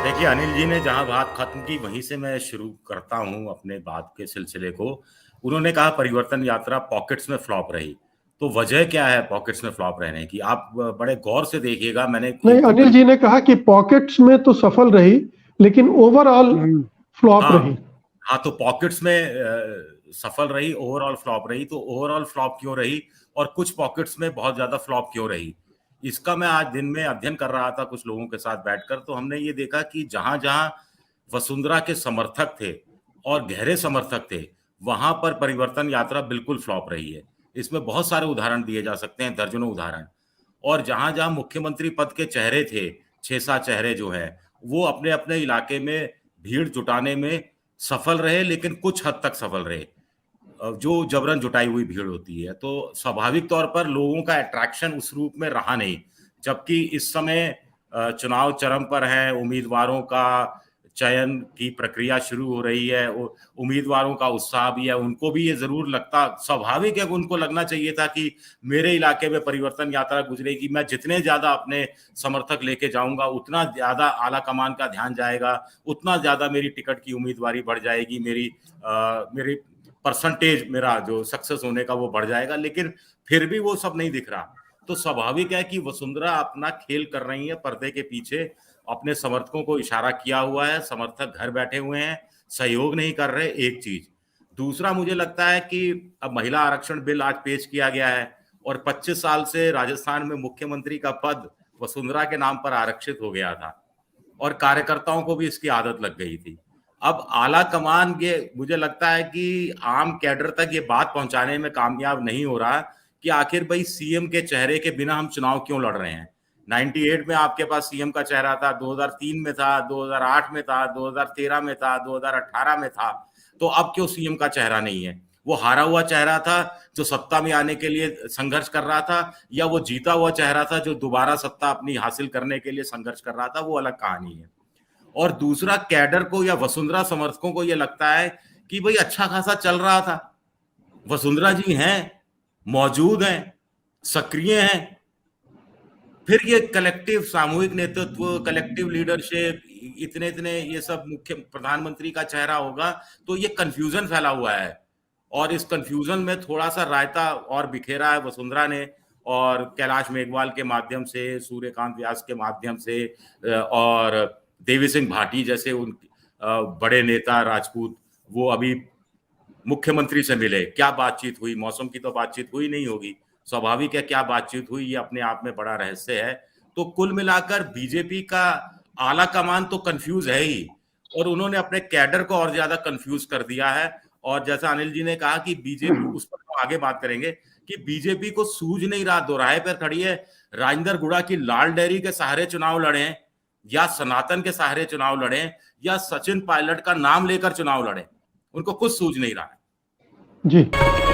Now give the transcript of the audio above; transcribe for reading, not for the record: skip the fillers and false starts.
देखिए, अनिल जी ने जहाँ बात खत्म की वहीं से मैं शुरू करता हूँ अपने बात के सिलसिले को। उन्होंने कहा परिवर्तन यात्रा पॉकेट्स में फ्लॉप रही। तो वजह क्या है पॉकेट्स में फ्लॉप रहने की? आप बड़े गौर से देखिएगा, मैंने नहीं, एक ही अनिल जी ने कहा कि पॉकेट्स में तो सफल रही लेकिन ओवरऑल फ्लॉप हाँ, रही। हाँ, तो पॉकेट्स में सफल रही, ओवरऑल फ्लॉप रही। तो ओवरऑल फ्लॉप क्यों रही और कुछ पॉकेट्स में बहुत ज्यादा फ्लॉप क्यों रही? इसका मैं आज दिन में अध्ययन कर रहा था कुछ लोगों के साथ बैठकर, तो हमने ये देखा कि जहां जहां वसुंधरा के समर्थक थे और गहरे समर्थक थे, वहां पर परिवर्तन यात्रा बिल्कुल फ्लॉप रही है। इसमें बहुत सारे उदाहरण दिए जा सकते हैं, दर्जनों उदाहरण। और जहां जहां मुख्यमंत्री पद के चेहरे थे, 6-7 चेहरे जो हैं, वो अपने अपने इलाके में भीड़ जुटाने में सफल रहे, लेकिन कुछ हद तक सफल रहे। जो जबरन जुटाई हुई भीड़ होती है, तो स्वाभाविक तौर पर लोगों का अट्रैक्शन उस रूप में रहा नहीं। जबकि इस समय चुनाव चरम पर है, उम्मीदवारों का चयन की प्रक्रिया शुरू हो रही है, उम्मीदवारों का उत्साह भी है, उनको भी ये जरूर लगता, स्वाभाविक है कि उनको लगना चाहिए था कि मेरे इलाके में परिवर्तन यात्रा गुजरेगी, मैं जितने ज्यादा अपने समर्थक लेके जाऊंगा उतना ज्यादा आला कमान का ध्यान जाएगा, उतना ज्यादा मेरी टिकट की उम्मीदवारी बढ़ जाएगी, मेरी परसेंटेज, मेरा जो सक्सेस होने का वो बढ़ जाएगा। लेकिन फिर भी वो सब नहीं दिख रहा। तो स्वाभाविक है कि वसुंधरा अपना खेल कर रही है पर्दे के पीछे, अपने समर्थकों को इशारा किया हुआ है, समर्थक घर बैठे हुए हैं, सहयोग नहीं कर रहे। एक चीज। दूसरा, मुझे लगता है कि अब महिला आरक्षण बिल आज पेश किया गया है और 25 साल से राजस्थान में मुख्यमंत्री का पद वसुंधरा के नाम पर आरक्षित हो गया था और कार्यकर्ताओं को भी इसकी आदत लग गई थी। अब आला कमान ये मुझे लगता है कि आम कैडर तक ये बात पहुंचाने में कामयाब नहीं हो रहा कि आखिर भाई सीएम के चेहरे के बिना हम चुनाव क्यों लड़ रहे हैं। 98 में आपके पास सीएम का चेहरा था, 2003 में था, 2008 में था, 2013 में था, 2018 में था। तो अब क्यों सीएम का चेहरा नहीं है? वो हारा हुआ चेहरा था जो सत्ता में आने के लिए संघर्ष कर रहा था, या वो जीता हुआ चेहरा था जो दोबारा सत्ता अपनी हासिल करने के लिए संघर्ष कर रहा था? वो अलग कहानी है। और दूसरा, कैडर को या वसुंधरा समर्थकों को यह लगता है कि भाई अच्छा खासा चल रहा था, वसुंधरा जी हैं, मौजूद हैं, सक्रिय हैं, फिर ये कलेक्टिव सामूहिक नेतृत्व, कलेक्टिव लीडरशिप, इतने इतने ये सब मुख्य प्रधानमंत्री का चेहरा होगा, तो ये कंफ्यूजन फैला हुआ है। और इस कंफ्यूजन में थोड़ा सा रायता और बिखेरा है वसुंधरा ने, और कैलाश मेघवाल के माध्यम से, सूर्यकांत व्यास के माध्यम से, और देवी सिंह भाटी जैसे उन बड़े नेता राजपूत, वो अभी मुख्यमंत्री से मिले, क्या बातचीत हुई? मौसम की तो बातचीत हुई नहीं होगी, स्वाभाविक है क्या बातचीत हुई ये अपने आप में बड़ा रहस्य है। तो कुल मिलाकर बीजेपी का आला कमान तो कंफ्यूज है ही, और उन्होंने अपने कैडर को और ज्यादा कंफ्यूज कर दिया है। और जैसा अनिल जी ने कहा कि बीजेपी, उस पर हम आगे बात करेंगे, कि बीजेपी को सूझ नहीं रहा, दोराहे पर खड़ी है। राजेंद्र गुड़ा की लाल डेयरी के सहारे चुनाव लड़े, या सनातन के सहारे चुनाव लड़े, या सचिन पायलट का नाम लेकर चुनाव लड़े, उनको कुछ सूझ नहीं रहा है। जी।